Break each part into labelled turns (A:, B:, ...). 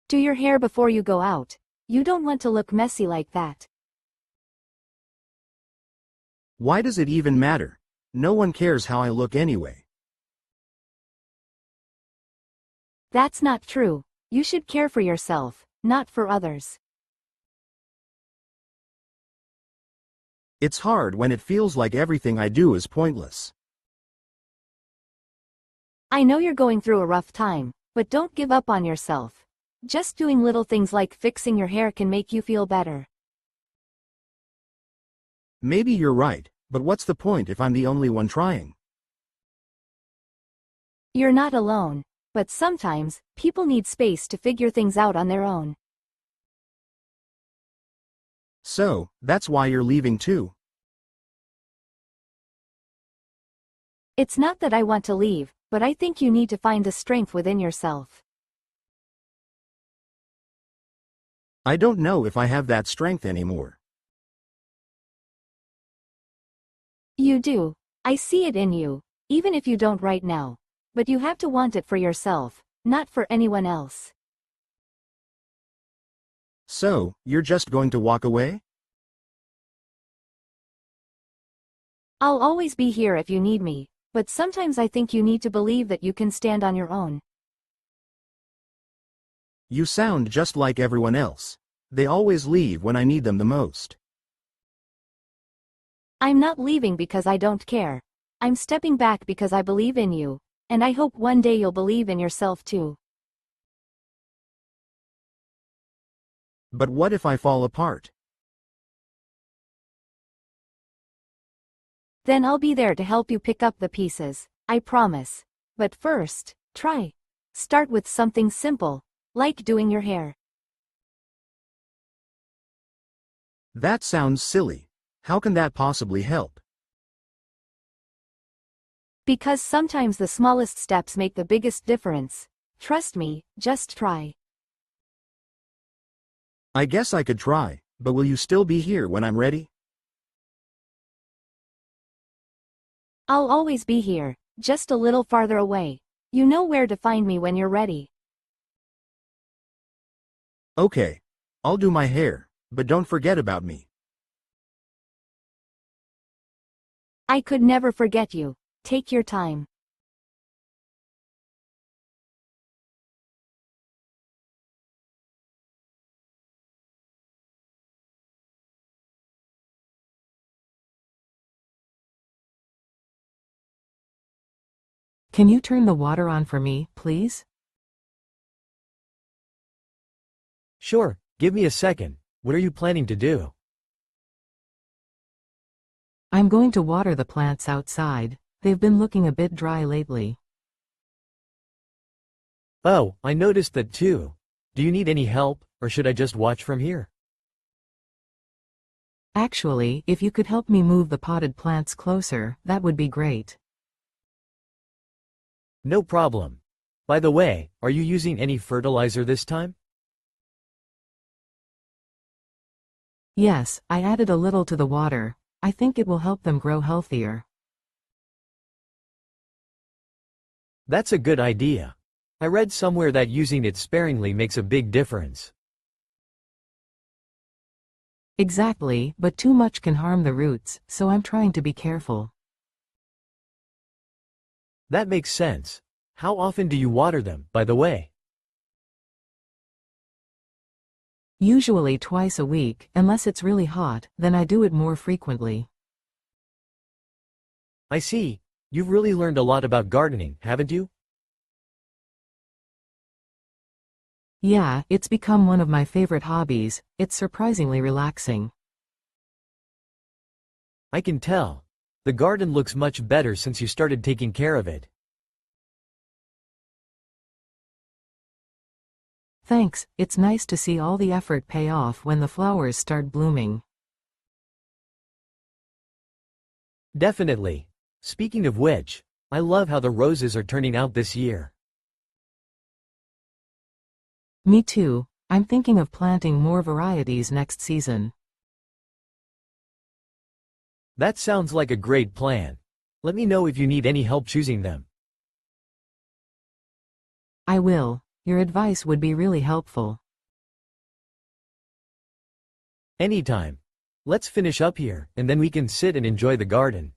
A: Do your hair before you go out. You don't want to look messy like that.
B: Why does it even matter? No one cares how I look anyway.
A: That's not true. You should care for yourself, not for others.
B: It's hard when it feels like everything I do is pointless.
A: I know you're going through a rough time, but don't give up on yourself. Just doing little things like fixing your hair can make you feel better.
B: Maybe you're right, but what's the point if I'm the only one trying?
A: You're not alone, but sometimes, people need space to figure things out on their own.
B: So, that's why you're leaving too.
A: It's not that I want to leave, but I think you need to find the strength within yourself.
B: I don't know if I have that strength anymore.
A: You do. I see it in you, even if you don't right now. But you have to want it for yourself, not for anyone else.
B: So, you're just going to walk away?
A: I'll always be here if you need me, but sometimes I think you need to believe that you can stand on your own.
B: You sound just like everyone else. They always leave when I need them the most.
A: I'm not leaving because I don't care. I'm stepping back because I believe in you, and I hope one day you'll believe in yourself too.
B: But what if I fall apart?
A: Then I'll be there to help you pick up the pieces, I promise. But first, try. Start with something simple, like doing your hair.
B: That sounds silly. How can that possibly help?
A: Because sometimes the smallest steps make the biggest difference. Trust me, just try.
B: I guess I could try, but will you still be here when I'm ready?
A: I'll always be here, just a little farther away. You know where to find me when you're ready.
B: Okay. I'll do my hair, but don't forget about me.
A: I could never forget you. Take your time.
C: Can you turn the water on for me, please?
D: Sure, give me a second. What are you planning to do?
C: I'm going to water the plants outside. They've been looking a bit dry lately.
D: Oh, I noticed that too. Do you need any help, or should I just watch from here?
C: Actually, if you could help me move the potted plants closer, that would be great.
D: No problem. By the way, are you using any fertilizer this time?
C: Yes, I added a little to the water. I think it will help them grow healthier.
D: That's a good idea. I read somewhere that using it sparingly makes a big difference.
C: Exactly, but too much can harm the roots, so I'm trying to be careful.
D: That makes sense. How often do you water them, by the way?
C: Usually twice a week, unless it's really hot, then I do it more frequently.
D: I see. You've really learned a lot about gardening, haven't you?
C: Yeah, it's become one of my favorite hobbies. It's surprisingly relaxing.
D: I can tell. The garden looks much better since you started taking care of it.
C: Thanks, it's nice to see all the effort pay off when the flowers start blooming.
D: Definitely. Speaking of which, I love how the roses are turning out this year.
C: Me too. I'm thinking of planting more varieties next season.
D: That sounds like a great plan. Let me know if you need any help choosing them.
C: I will. Your advice would be really helpful.
D: Anytime. Let's finish up here, and then we can sit and enjoy the garden.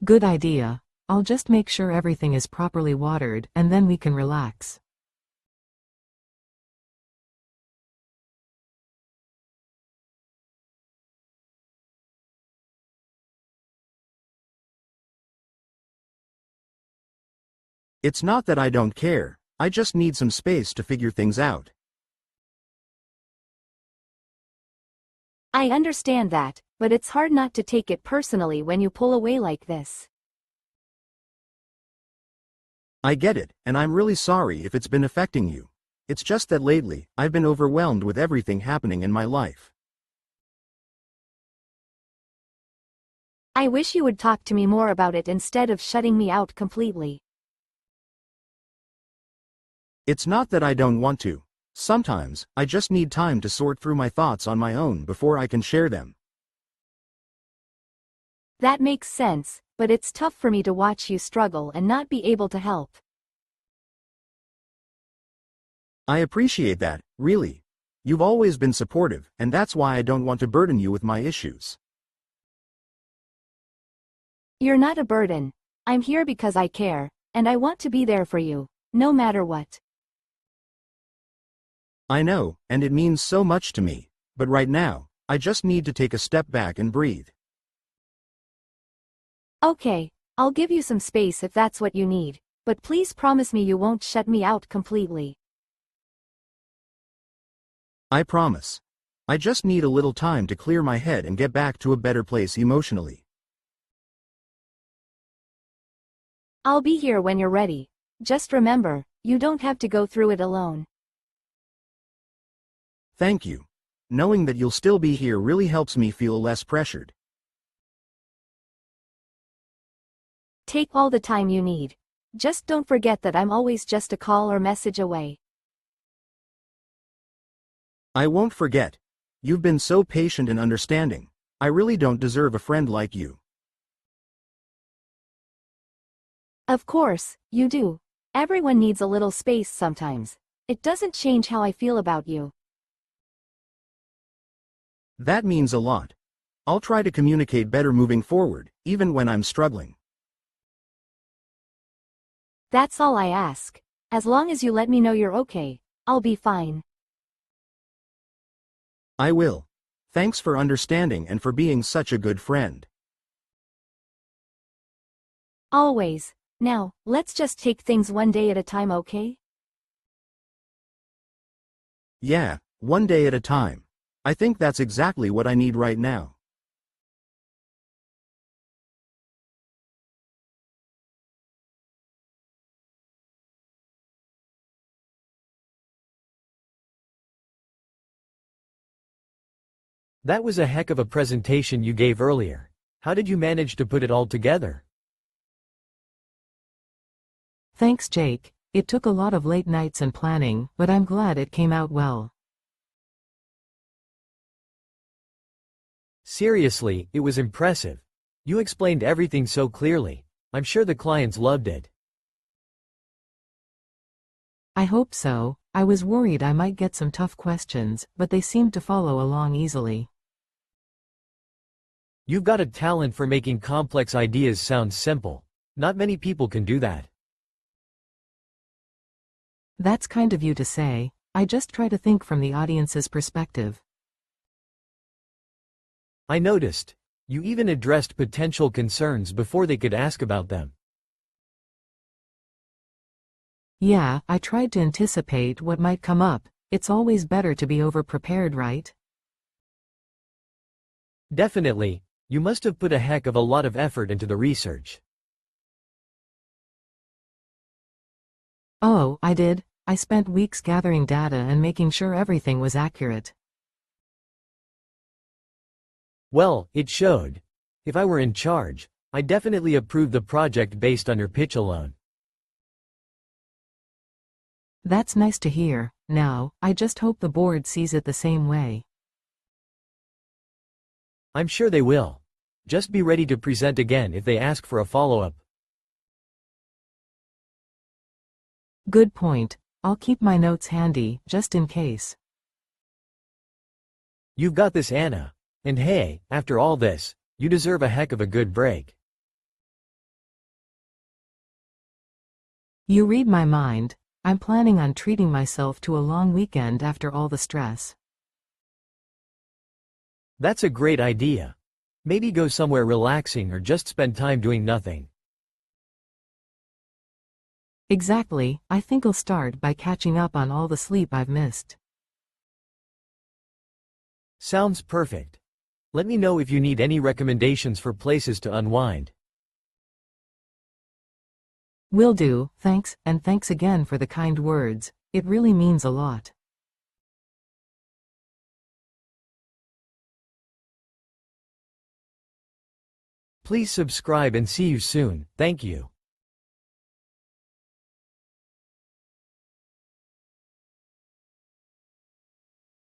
C: Good idea. I'll just make sure everything is properly watered, and then we can relax.
B: It's not that I don't care, I just need some space to figure things out.
A: I understand that, but it's hard not to take it personally when you pull away like this.
B: I get it, and I'm really sorry if it's been affecting you. It's just that lately, I've been overwhelmed with everything happening in my life.
A: I wish you would talk to me more about it instead of shutting me out completely.
B: It's not that I don't want to. Sometimes, I just need time to sort through my thoughts on my own before I can share them.
A: That makes sense, but it's tough for me to watch you struggle and not be able to help.
B: I appreciate that, really. You've always been supportive, and that's why I don't want to burden you with my issues.
A: You're not a burden. I'm here because I care, and I want to be there for you, no matter what.
B: I know, and it means so much to me, but right now, I just need to take a step back and breathe.
A: Okay, I'll give you some space if that's what you need, but please promise me you won't shut me out completely.
B: I promise. I just need a little time to clear my head and get back to a better place emotionally.
A: I'll be here when you're ready. Just remember, you don't have to go through it alone.
B: Thank you. Knowing that you'll still be here really helps me feel less pressured.
A: Take all the time you need. Just don't forget that I'm always just a call or message away.
B: I won't forget. You've been so patient and understanding. I really don't deserve a friend like you.
A: Of course, you do. Everyone needs a little space sometimes. It doesn't change how I feel about you.
B: That means a lot. I'll try to communicate better moving forward, even when I'm struggling.
A: That's all I ask. As long as you let me know you're okay, I'll be fine.
B: I will. Thanks for understanding and for being such a good friend.
A: Always. Now, let's just take things one day at a time, okay?
B: Yeah, one day at a time. I think that's exactly what I need right now.
D: That was a heck of a presentation you gave earlier. How did you manage to put it all together?
C: Thanks, Jake. It took a lot of late nights and planning, but I'm glad it came out well.
D: Seriously, it was impressive. You explained everything so clearly. I'm sure the clients loved it.
C: I hope so. I was worried I might get some tough questions, but they seemed to follow along easily.
D: You've got a talent for making complex ideas sound simple. Not many people can do that.
C: That's kind of you to say. I just try to think from the audience's perspective.
D: I noticed. You even addressed potential concerns before they could ask about them.
C: Yeah, I tried to anticipate what might come up. It's always better to be over-prepared, right?
D: Definitely. You must have put a heck of a lot of effort into the research.
C: Oh, I did. I spent weeks gathering data and making sure everything was accurate.
D: Well, it showed. If I were in charge, I'd definitely approve the project based on your pitch alone.
C: That's nice to hear. Now, I just hope the board sees it the same way.
D: I'm sure they will. Just be ready to present again if they ask for a follow-up.
C: Good point. I'll keep my notes handy, just in case.
D: You've got this, Anna. And hey, after all this, you deserve a heck of a good break.
C: You read my mind. I'm planning on treating myself to a long weekend after all the stress.
D: That's a great idea. Maybe go somewhere relaxing or just spend time doing nothing.
C: Exactly, I think I'll start by catching up on all the sleep I've missed.
D: Sounds perfect. Let me know if you need any recommendations for places to unwind.
C: Will do, thanks, and thanks again for the kind words. It really means a lot.
D: Please subscribe and see you soon. Thank you.